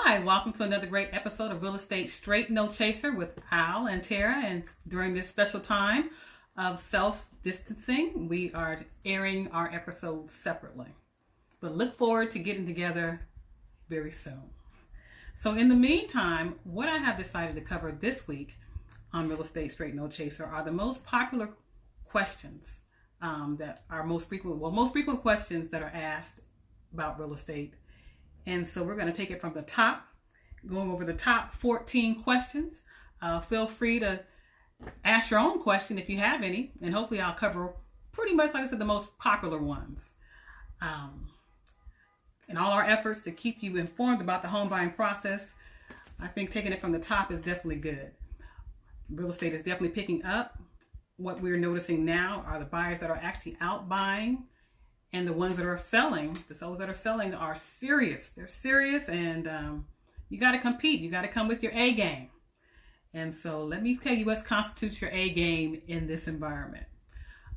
Hi, welcome to another great episode of Real Estate Straight No Chaser with Al and Tara. And during this special time of self-distancing, we are airing our episodes separately. But look forward to getting together very soon. So in the meantime, what I have decided to cover this week on Real Estate Straight No Chaser are the most popular questions that are most frequent questions that are asked about real estate. And so we're going to take it from the top, going over the top 14 questions. Feel free to ask your own question if you have any, and hopefully I'll cover pretty much, like I said, the most popular ones. In all our efforts to keep you informed about the home buying process, I think taking it from the top is definitely good. Real estate is definitely picking up. What we're noticing now are the buyers that are actually out buying, and the ones that are selling, the sellers that are selling are serious. They're serious, and you got to compete. You got to come with your A game. And so let me tell you what constitutes your A game in this environment.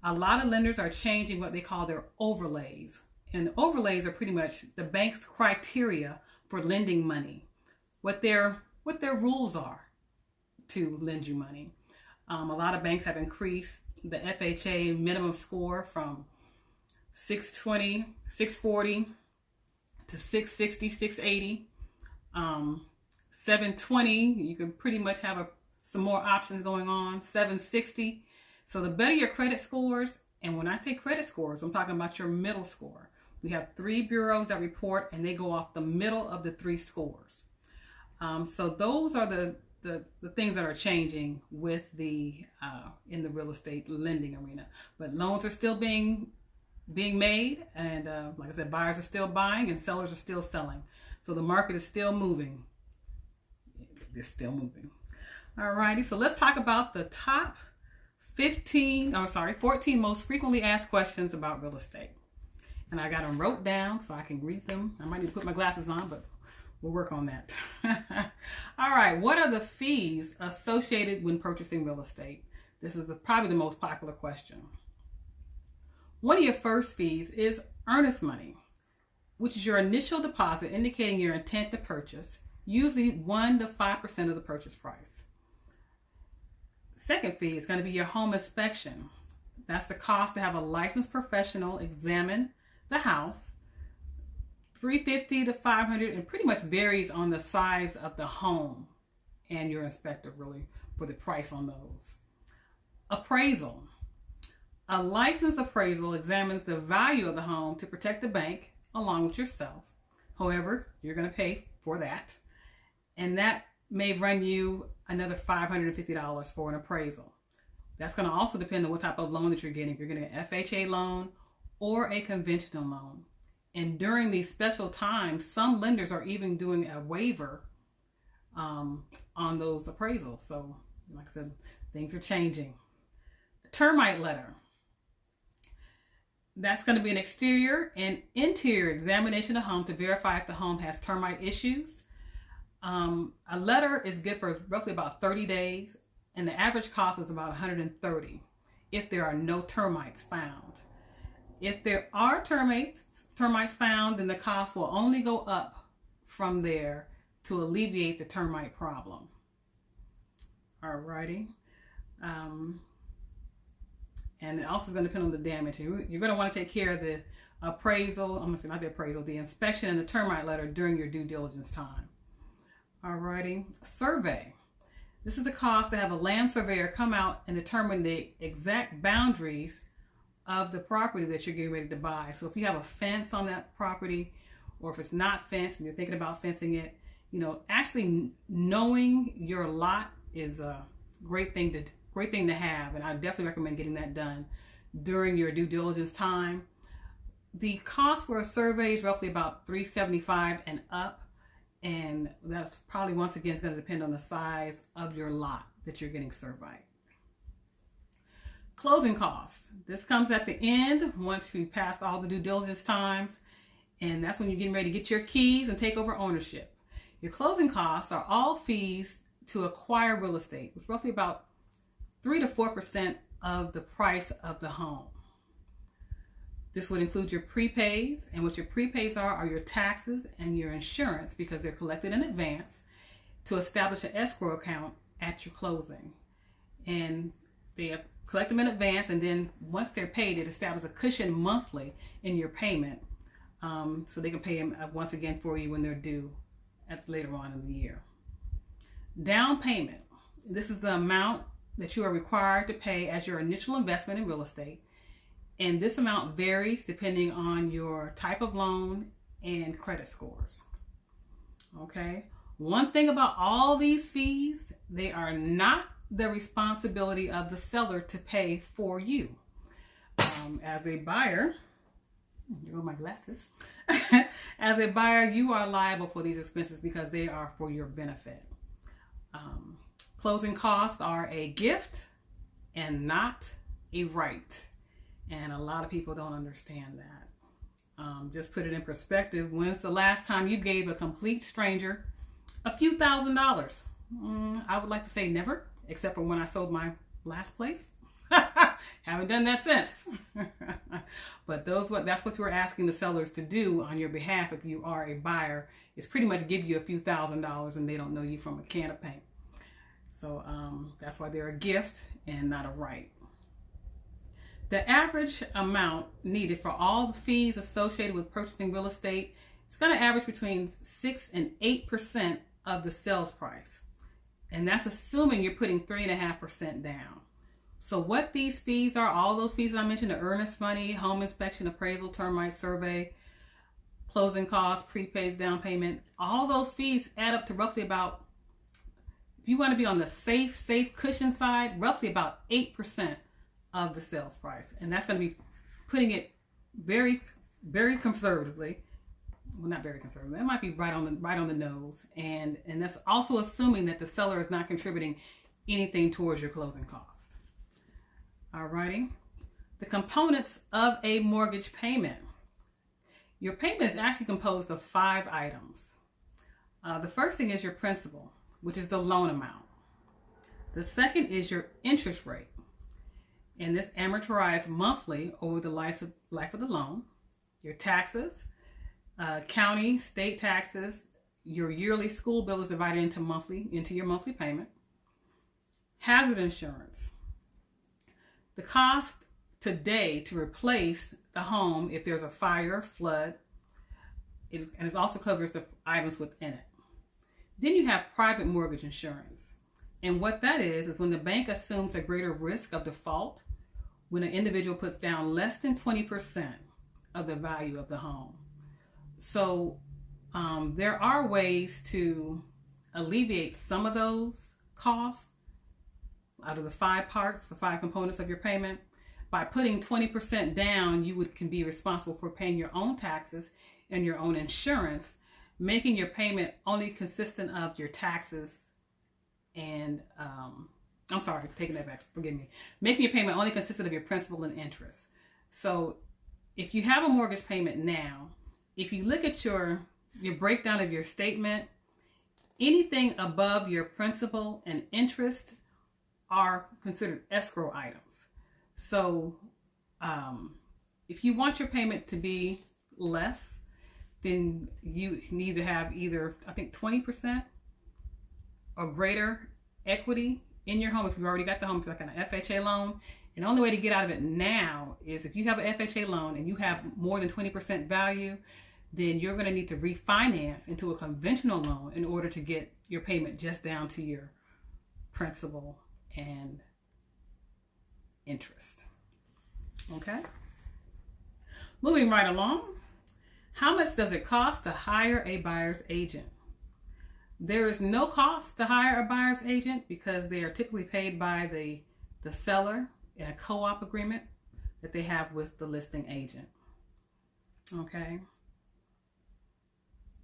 A lot of lenders are changing what they call their overlays. And overlays are pretty much the bank's criteria for lending money, what their rules are to lend you money. A lot of banks have increased the FHA minimum score from 620, 640 to 660, 680, 720. You can pretty much have some more options going on. 760. So the better your credit scores, and when I say credit scores, I'm talking about your middle score. We have 3 bureaus that report, and they go off the middle of the 3 scores. So those are the things that are changing with in the real estate lending arena. But loans are still being made, and like I said, buyers are still buying and sellers are still selling. So the market is still moving. They're still moving. Alrighty, so let's talk about the top 14 most frequently asked questions about real estate. And I got them wrote down so I can read them. I might need to put my glasses on, but we'll work on that. All right, what are the fees associated when purchasing real estate? This is probably the most popular question. One of your first fees is earnest money, which is your initial deposit indicating your intent to purchase, usually 1 to 5% of the purchase price. Second fee is going to be your home inspection. That's the cost to have a licensed professional examine the house, $350 to $500, and pretty much varies on the size of the home and your inspector really for the price on those. Appraisal. A licensed appraisal examines the value of the home to protect the bank along with yourself. However, you're going to pay for that. And that may run you another $550 for an appraisal. That's going to also depend on what type of loan that you're getting. If you're getting an FHA loan or a conventional loan. And during these special times, some lenders are even doing a waiver on those appraisals. So, like I said, things are changing. Termite letter. That's going to be an exterior and interior examination of the home to verify if the home has termite issues. A letter is good for roughly about 30 days, and the average cost is about $130 if there are no termites found. If there are termites found, then the cost will only go up from there to alleviate the termite problem. Alrighty. And it also is going to depend on the damage. You're going to want to take care of the appraisal, the inspection and the termite letter during your due diligence time. Alrighty. Survey. This is the cost to have a land surveyor come out and determine the exact boundaries of the property that you're getting ready to buy. So if you have a fence on that property, or if it's not fenced and you're thinking about fencing it, actually knowing your lot is a great thing to have, and I definitely recommend getting that done during your due diligence time. The cost for a survey is roughly about $375 and up, and that's probably once again is going to depend on the size of your lot that you're getting surveyed. Closing costs. This comes at the end once you passed all the due diligence times, and that's when you're getting ready to get your keys and take over ownership. Your closing costs are all fees to acquire real estate, which is roughly about 3 to 4% of the price of the home. This would include your prepaids, and what your prepaids are your taxes and your insurance, because they're collected in advance to establish an escrow account at your closing. And they collect them in advance, and then once they're paid, it establishes a cushion monthly in your payment, so they can pay them once again for you when they're due later on in the year. Down payment. This is the amount that you are required to pay as your initial investment in real estate. And this amount varies depending on your type of loan and credit scores. Okay. One thing about all these fees, they are not the responsibility of the seller to pay for you. As a buyer, here are my glasses. As a buyer, you are liable for these expenses because they are for your benefit. Closing costs are a gift and not a right. And a lot of people don't understand that. Just put it in perspective. When's the last time you gave a complete stranger a few $1,000s? I would like to say never, except for when I sold my last place. Haven't done that since. But that's what you're asking the sellers to do on your behalf if you are a buyer, is pretty much give you a few $1,000s and they don't know you from a can of paint. So that's why they're a gift and not a right. The average amount needed for all the fees associated with purchasing real estate, it's going to average between 6 and 8% of the sales price. And that's assuming you're putting 3.5% down. So what these fees are, all those fees I mentioned, the earnest money, home inspection, appraisal, termite survey, closing costs, prepaids, down payment, all those fees add up to roughly about, if you want to be on the safe cushion side, roughly about 8% of the sales price. And that's going to be putting it very, very conservatively. Well, not very conservative. That might be right on the nose. And that's also assuming that the seller is not contributing anything towards your closing cost. Alrighty. The components of a mortgage payment. Your payment is actually composed of 5 items. The first thing is your principal, which is the loan amount. The second is your interest rate. And this amortized monthly over the life of the loan. Your taxes, county, state taxes, your yearly school bill is divided into your monthly payment. Hazard insurance. The cost today to replace the home if there's a fire, flood, and it also covers the items within it. Then you have private mortgage insurance. And what that is when the bank assumes a greater risk of default when an individual puts down less than 20% of the value of the home. So there are ways to alleviate some of those costs out of the 5 parts, the 5 components of your payment. By putting 20% down, you can be responsible for paying your own taxes and your own insurance, making your payment only consistent of your taxes and taking that back, forgive me. Making your payment only consistent of your principal and interest. So if you have a mortgage payment now, if you look at your breakdown of your statement, anything above your principal and interest are considered escrow items. So if you want your payment to be less, then you need to have either, I think, 20% or greater equity in your home. If you've already got the home, like an FHA loan. And the only way to get out of it now is if you have an FHA loan and you have more than 20% value, then you're going to need to refinance into a conventional loan in order to get your payment just down to your principal and interest. Okay? Moving right along. How much does it cost to hire a buyer's agent? There is no cost to hire a buyer's agent because they are typically paid by the seller in a co-op agreement that they have with the listing agent. Okay?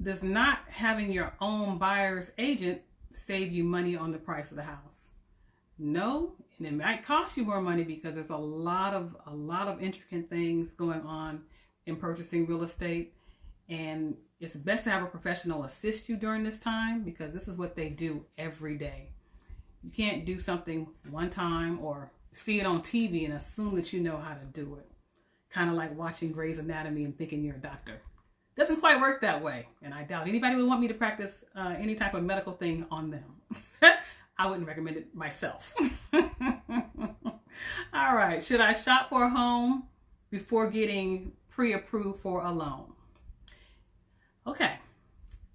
Does not having your own buyer's agent save you money on the price of the house? No, and it might cost you more money because there's a lot of intricate things going on in purchasing real estate. And it's best to have a professional assist you during this time because this is what they do every day. You can't do something one time or see it on TV and assume that you know how to do it. kind of like watching Grey's Anatomy and thinking you're a doctor. Doesn't quite work that way. And I doubt anybody would want me to practice any type of medical thing on them. I wouldn't recommend it myself. All right. Should I shop for a home before getting pre-approved for a loan? Okay.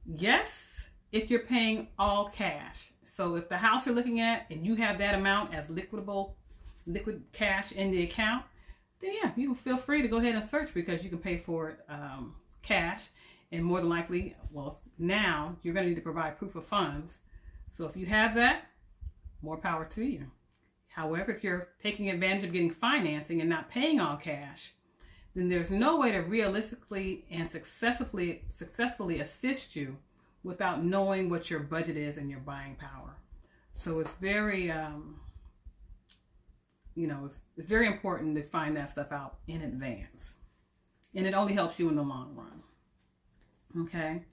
Yes, if you're paying all cash. So if the house you're looking at and you have that amount as liquid cash in the account, then yeah, you can feel free to go ahead and search, because you can pay for it cash. And more than likely, well, now you're going to need to provide proof of funds. So if you have that, more power to you. However, if you're taking advantage of getting financing and not paying all cash, then there's no way to realistically and successfully assist you without knowing what your budget is and your buying power. So it's very, it's very important to find that stuff out in advance. And it only helps you in the long run. Okay.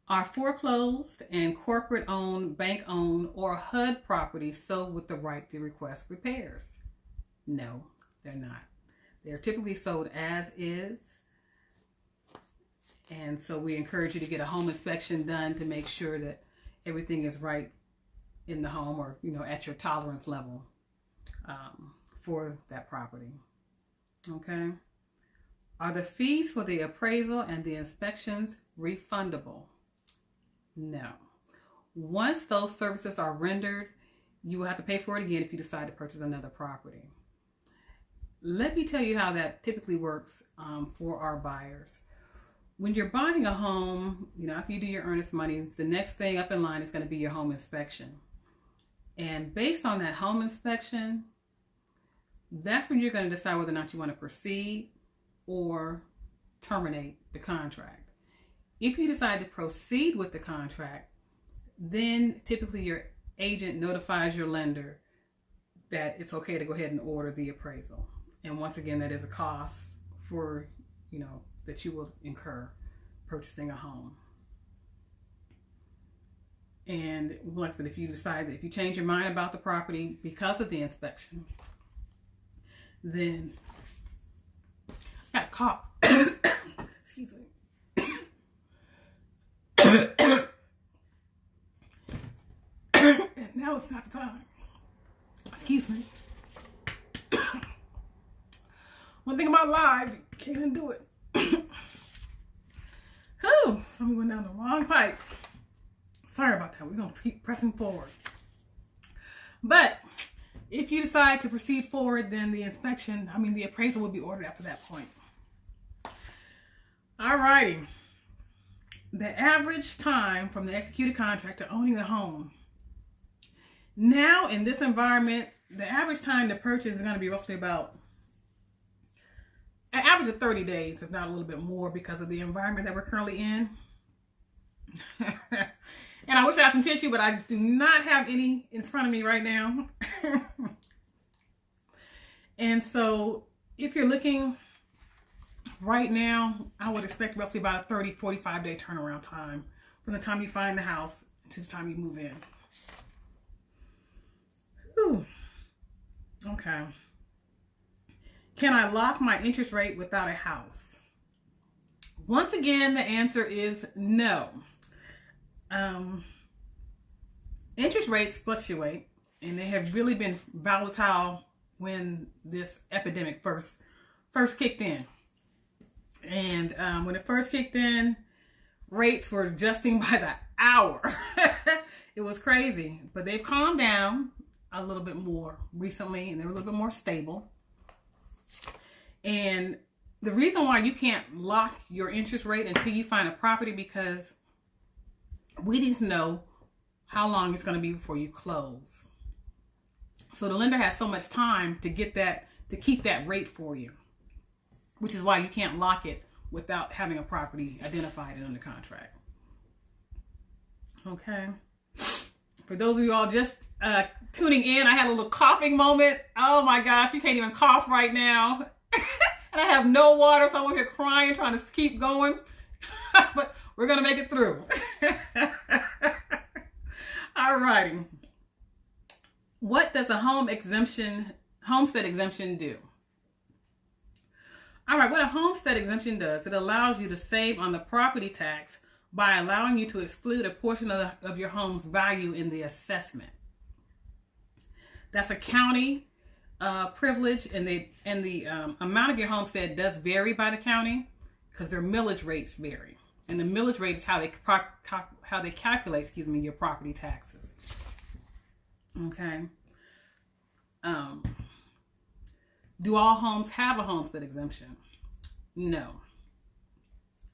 Are foreclosed and corporate-owned, bank-owned, or HUD properties sold with the right to request repairs? No, they're not. They're typically sold as is. And so we encourage you to get a home inspection done to make sure that everything is right in the home, or, at your tolerance level for that property. Okay. Are the fees for the appraisal and the inspections refundable? No. Once those services are rendered, you will have to pay for it again if you decide to purchase another property. Let me tell you how that typically works for our buyers. When you're buying a home, after you do your earnest money, the next thing up in line is going to be your home inspection. And based on that home inspection, that's when you're going to decide whether or not you want to proceed or terminate the contract. If you decide to proceed with the contract, then typically your agent notifies your lender that it's okay to go ahead and order the appraisal. And once again, that is a cost for, that you will incur purchasing a home. And like I said, if you decide that if you change your mind about the property because of the inspection, then I got a cough. Excuse me. And now it's not the time. Excuse me. One thing about live, you can't even do it. Whew, something went down the wrong pipe. Sorry about that. We're going to keep pressing forward. But if you decide to proceed forward, then the appraisal will be ordered after that point. Alrighty. The average time from the executed contract to owning the home. Now, in this environment, the average time to purchase is going to be roughly about an average of 30 days, if not a little bit more, because of the environment that we're currently in. And I wish I had some tissue, but I do not have any in front of me right now. And so if you're looking right now, I would expect roughly about a 45 day turnaround time from the time you find the house to the time you move in. Whew. Okay. Can I lock my interest rate without a house? Once again, the answer is no. Interest rates fluctuate, and they have really been volatile when this epidemic first kicked in. And when it first kicked in, rates were adjusting by the hour. It was crazy, but they've calmed down a little bit more recently, and they're a little bit more stable. And the reason why you can't lock your interest rate until you find a property, because we need to know how long it's going to be before you close. So the lender has so much time to get that, to keep that rate for you, which is why you can't lock it without having a property identified and under contract. Okay. For those of you all just tuning in, I had a little coughing moment. Oh my gosh, you can't even cough right now. And I have no water, so I'm over here crying, trying to keep going. But we're going to make it through. All righty. What does a homestead exemption do? All right, what a homestead exemption does, it allows you to save on the property tax by allowing you to exclude a portion of your home's value in the assessment. That's a county privilege, and the amount of your homestead does vary by the county because their millage rates vary, and the millage rate is how they calculate, your property taxes. Okay. Do all homes have a homestead exemption? No.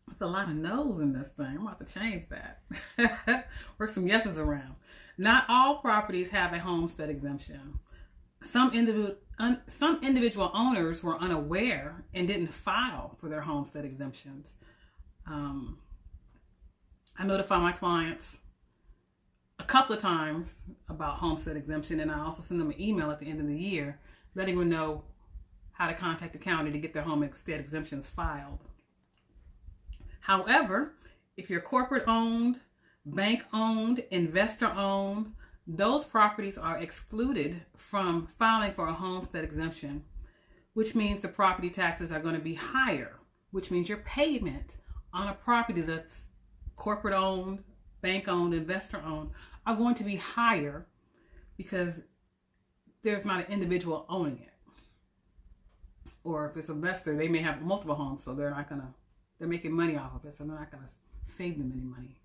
There's a lot of no's in this thing. I'm about to change that. Work some yeses around. Not all properties have a homestead exemption. Some individual owners were unaware and didn't file for their homestead exemptions. I notify my clients a couple of times about homestead exemption, and I also send them an email at the end of the year letting them know how to contact the county to get their homestead exemptions filed. However, if you're corporate owned, bank owned, investor owned, those properties are excluded from filing for a homestead exemption, which means the property taxes are going to be higher, which means your payment on a property that's corporate owned, bank owned, investor owned are going to be higher because there's not an individual owning it. Or if it's an investor, they may have multiple homes, so they're making money off of it, so they're not going to save them any money.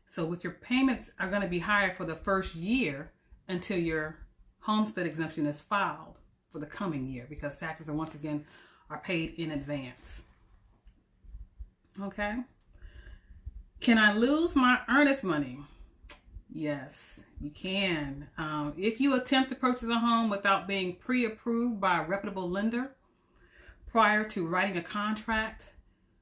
So with your payments are going to be higher for the first year until your homestead exemption is filed for the coming year, because taxes are once again are paid in advance. Okay. Can I lose my earnest money? Yes, you can. If you attempt to purchase a home without being pre-approved by a reputable lender prior to writing a contract,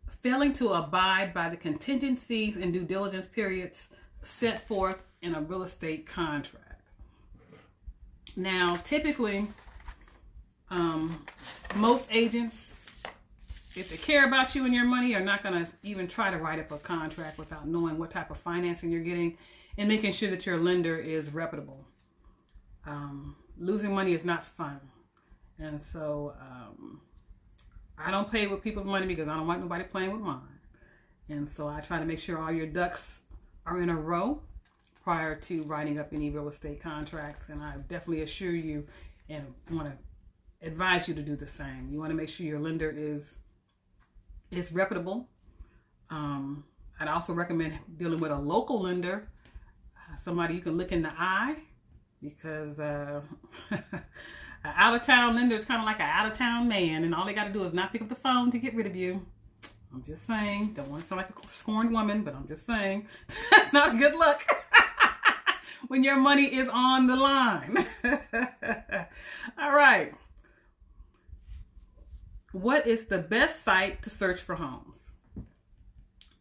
failing to abide by the contingencies and due diligence periods set forth in a real estate contract. Now, typically, most agents, if they care about you and your money, are not going to even try to write up a contract without knowing what type of financing you're getting and making sure that your lender is reputable. Losing money is not fun. And so I don't play with people's money because I don't want nobody playing with mine. And so I try to make sure all your ducks are in a row prior to writing up any real estate contracts. And I definitely assure you and want to advise you to do the same. You want to make sure your lender is reputable. I'd also recommend dealing with a local lender, somebody you can look in the eye, because an out-of-town lender is kind of like an out-of-town man, and all they got to do is not pick up the phone to get rid of you. I'm just saying, don't want to sound like a scorned woman, but I'm just saying, that's not a good look when your money is on the line. All right. What is the best site to search for homes?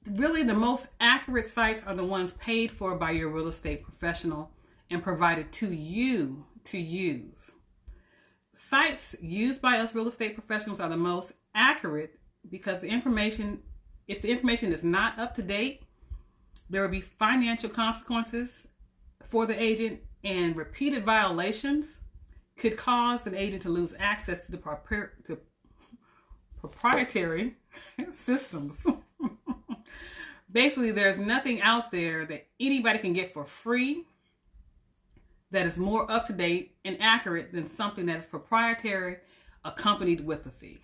Really, the most accurate sites are the ones paid for by your real estate professional and provided to you to use. Sites used by us real estate professionals are the most accurate because if the information is not up to date, there will be financial consequences for the agent, and repeated violations could cause an agent to lose access to the proprietary systems. Basically, there's nothing out there that anybody can get for free that is more up to date and accurate than something that is proprietary, accompanied with a fee.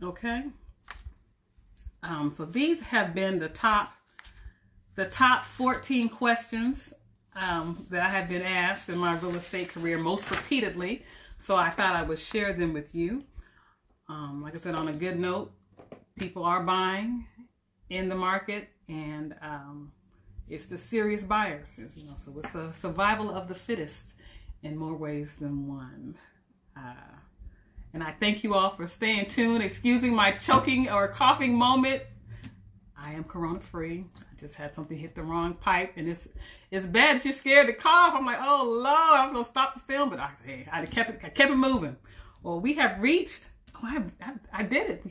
Okay. So these have been the top 14 questions that I have been asked in my real estate career most repeatedly. So I thought I would share them with you. Like I said, on a good note, people are buying in the market, and it's the serious buyers, so it's a survival of the fittest in more ways than one. And I thank you all for staying tuned, excusing my choking or coughing moment. I am corona free. I just had something hit the wrong pipe, and it's bad that you're scared to cough. I'm like, oh Lord, I was gonna stop the film, but I kept it moving. Well, we have reached. I did it.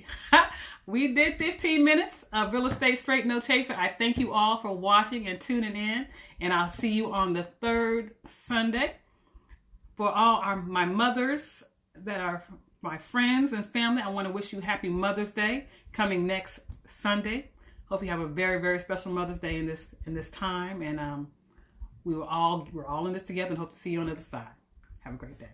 We did 15 minutes of Real Estate Straight No Chaser. I thank you all for watching and tuning in, and I'll see you on the third Sunday. For all my mothers that are my friends and family, I want to wish you happy Mother's Day coming next Sunday. Hope you have a very, very special Mother's Day in this time. And we're all in this together and hope to see you on the other side. Have a great day.